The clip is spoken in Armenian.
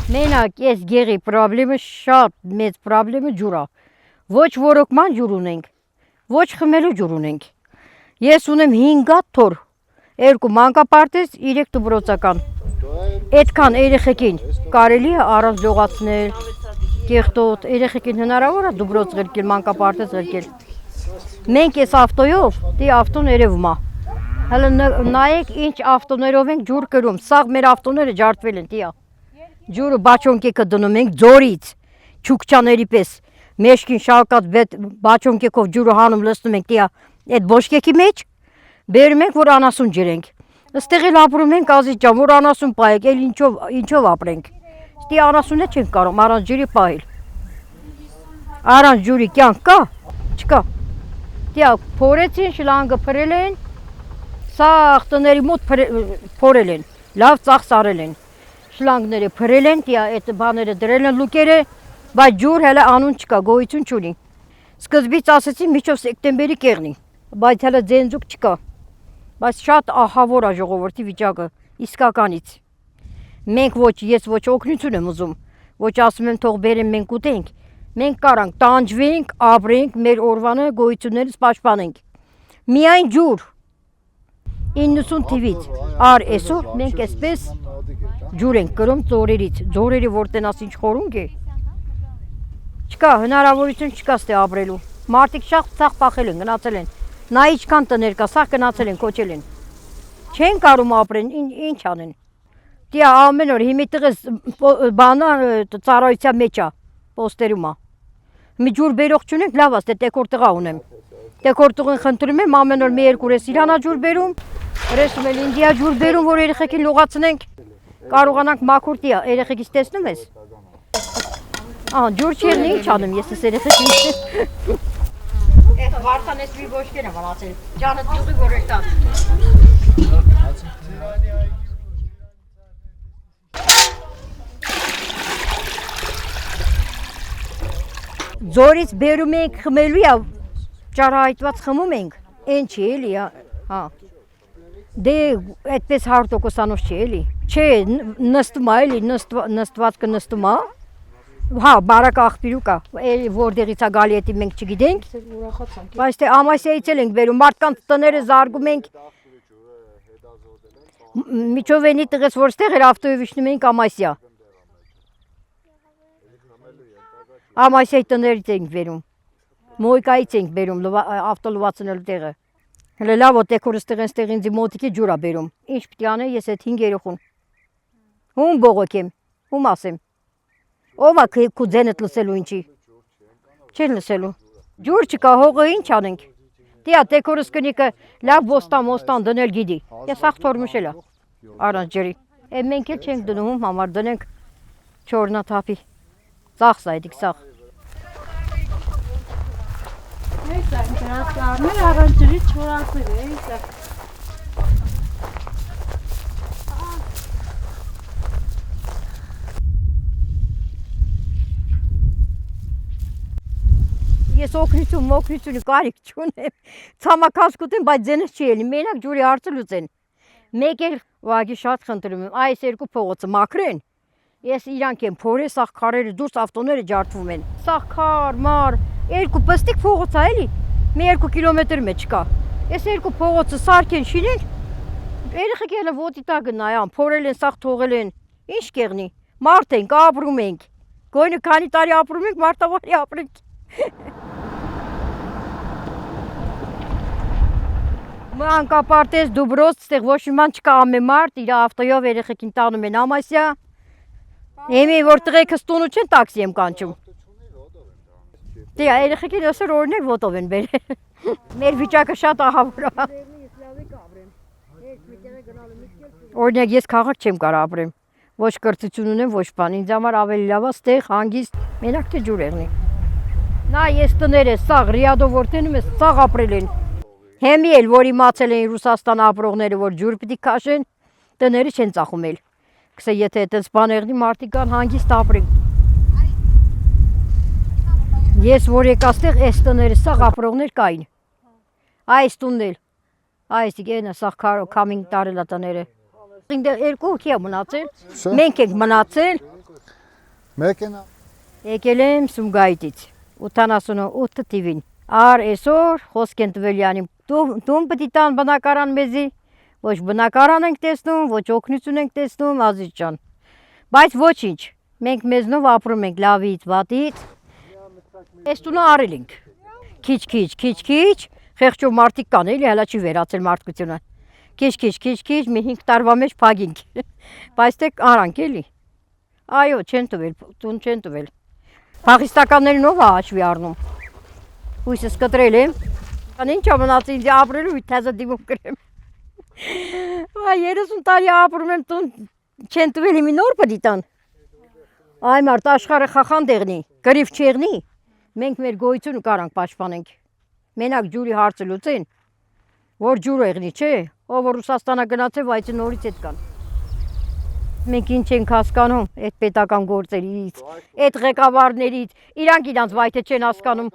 Մենակ ես գեղի պրոբլեմը շատ մեծ պրոբլեմը ջուրա։ Ոչ որոկման ջուր ունենք, ոչ խմելու ջուր ունենք։ Ես ունեմ 5 հատ թոր, 2 մանկապարտեզ, 3 դպրոցական։ Այդքան երեխեքին կարելի է առանց լողացնել, կեղտոտ, երեխեքին հնարավոր է դպրոց ղրկել, մանկապարտեզ ղրկել։ Մենք այս ավտոյով, դի ավտոն երևում է։ Հələ նայեք ինչ ավտոներով ենք ջուր կրում, սաղ մեր ավտոները ջարդվել են, դիա։ Ջուրը բաչոնկեկը դնում ենք ձորից, չուկչաների պես, մեջքին շալկած բաչոնկեկով ջուրը հանում լցնում ենք դիա այդ բոշկեկի մեջ, բերում ենք, որ անասուն ջրենք։ Այստեղ էլ ապրում ենք ազիզ ջան, որ անասուն պահենք, էլ ինչով ապրենք։ Ստի անասունը չենք կարող առանց ջրի պահել։ Առանց ջուրի կյանք կա, չկա։ Դիա փորեցին, շլանգը փրել են, սաղ տների մոտ փորել են, լավ ծախսարել են։ Շլանգները փրել են, դիա այդ բաները դրել են լուկերը, բայց ջուր հələ անուն չկա, գոյություն չունի։ Սկզբից ասեցի միջով սեպտեմբերի կեղնի, բայց հələ ձենձուկ չկա։ Բայց շատ ահավոր է ժողովրդի վիճակը, իսկականից։ Մենք ոչ, ես ոչ օգնություն եմ ուզում, ոչ ասում եմ թող բերեն մենք ուտենք։ Մենք կարանք տանջվենք, ապրենք, մեր օրվանը գոյություններից պաշտպանենք։ Միայն ջուր։ 90 թվից առ այսօր մենք այսպես ջուր ենք կրում ձորերից, ձորերի որ տենաս ինչ խորունգ է։ Չկա, հնարավորություն չկա ստե ապրելու։ Մարդիկ շատ սաղ պախել են, գնացել են։ Նա ինչքան տներ կա, սաղ գնացել են, կոչել են։ Չեն կարում ապրեն, ինչ անեն։ Դիա ամեն օր հիմի տղես բանա ծառայության մեջ է, պոստերում է։ Մի ջուր բերող չունենք, լավ աստ է, տեկոր տղա ունեմ։ Տեկոր տղին խնդրում եմ, ամեն օր մի երկու ռես իրանա ջուր բերում, ռեսում էլ ինդիա ջուր բերում, որ երեխեքին լողացնենք։ Կարողանանք մաքուր դիա, երեխեքից տեսնում ես։ Ահա, ջուր չեղնի, ինչ անեմ, ես ես երեխեքին։ Այդ վարդան ես մի ոչքեն եմ անացել, ջանըտ յուղի որ էր տան։ Ձորից բերում ենք խմելու է, ճարահայտված խմում ենք, են չի էլի, հա։ Դե այդպես 100%-անոց չի էլի, չէ, նստում է էլի, նստվածքը նստում է, հա, բարակ աղբիրու կա, որդեղից է գալի էտի մենք չգիտենք, բայց թե ամասիայից էլ ենք բերում, մարդկանց տները զարգում ենք, միջովենի տղես որ ստեղ էր ավտոյով իջնում էինք ամասիա, ամասիայի տներից ենք բերում, մոյկայից ենք բերում ավտո լվացնելու տեղը, հələ լավ որ տեքորս տեղ ինձի մոտիկի ջուր է բերում, ինչ պիտի անե ես այդ 5 երեխուն, ում բողոքեմ, ում ասեմ, ով է քու ձենդ լսելու ինչի, չեն լսելու, ջուր չկա հողը ինչ անենք, դիա տեքորս կնիկը լավ ոստան դնել գիդի, ես աղ թորմուշել է, առանց ջրի, մենք էլ չենք դնում ում համար դնենք չորնաթափի, ծախս այդիկ սաղ։ Այս այն դրասարներ առանց ջրի չորացել է, այս է։ Ես օգնությունը կարիք չունեմ, ցամաքասկուտ եմ, բայց ձենս չի էլի, մենակ ջուրի հարցը լուծեն։ Մեկ էլ ուղղակի շատ խնդրում եմ, այս երկու փողոցը մաքրեն, ես իրանք եմ փորել, սաղ քարերը դուրս ավտոները ջարդվում են։ Սաղ քար, մար, երկու պստիկ փողոց է էլի, մի 2 կիլոմետր մեջ կա։ Ես երկու փողոցը սարքեն շինեն, երեխեքի հələ ոտի տակը նայան, փորել են, սաղ թողել են, ինչ կեղնի։ Մարդ ենք, ապրում ենք։ Գոյնը քանի տարի ապրում ենք, մարտավարի ապրենք։ Մանկապարտեզ, դուբրոց, ստեղ ոչ իման չկա ամեն մարդ, իր ավտոյով երեխեքին տանում են ամասյա։ Եմի որ տղեկս տունու չեն տաքսի եմ կանչում։ Դե երեխեքին ասր օրինակ ոտով են բերել։ Մեր վիճակը շատ ահավոր է։ Օրինակ ես քաղաք չեմ կարող ապրեմ։ Ոչ կրթություն ունեմ, ոչ բան։ Ինձ համար ավելի լավ է ստեղ հանգիստ, մենակ թե ջուր եղնի։ Նա ես տները սաղ ռիադով որ տենում ես, սաղ ապրել են։ Հեմի էլ որ իմացել են Ռուսաստան ապրողները, որ ջուր պիտի քաշեն, տները չեն ծախում էլ։ Կսե եթե այդպես բան եղնի, մարդիկ կան հանգիստ ապրեն։ Ես որ եկա ստեղ այս տները սաղ ապրողներ կային։ Այս տունն էլ Այս գենը սա կամինգ տարել ատաները։ Ինձ երկու հոգի է մնացել։ Շա։ Մենք ենք մնացել։ Մեքենա։ Եկել եմ Սումգայիթից 88 թիվին։ Ար այսօր խոսք են տվել յանի դում պիտի տան բնակարան մեզի, ոչ բնակարան ենք տեսնում, ոչ օգնություն ենք տեսնում, Ազիզ ջան։ Բայց ոչինչ, մենք մեզնով ապրում ենք լավից, վատից։ Այս տունը արել ենք։ Քիչ, խեղճով մարդիկ կան էլի, հələ չի վերացել մարդկությունը։ Քիչ, մի 5 տարվա մեջ փագինք։ Բայց դե արանք էլի։ Այո, չեն տվել, տուն չեն տվել։ Փախիստականներին ով է հաշվի առնում։ Հույսս կտրել եմ։ Ան ինչ ամնացի ինձ ապրելու թեզը դիմում գրեմ։ Այ 30 տարի ապրում եմ տուն չեն տվել իմի նոր պիտի տան։ Այ մարդ աշխարհը խախան դեղնի, գրիվ չեղնի։ Մենք մեր գոյությունը կարանք պաշտպանենք։ Մենակ ջուրի հարցը լուծեն, որ ջուր եղնի, չէ, ով որ Ռուսաստանա գնացել, բայց նորից հետ կան։ Մենք ինչ ենք հասկանում այդ պետական գործերից, այդ ղեկավարներից, իրանք իրանց վայթե չեն հասկանում։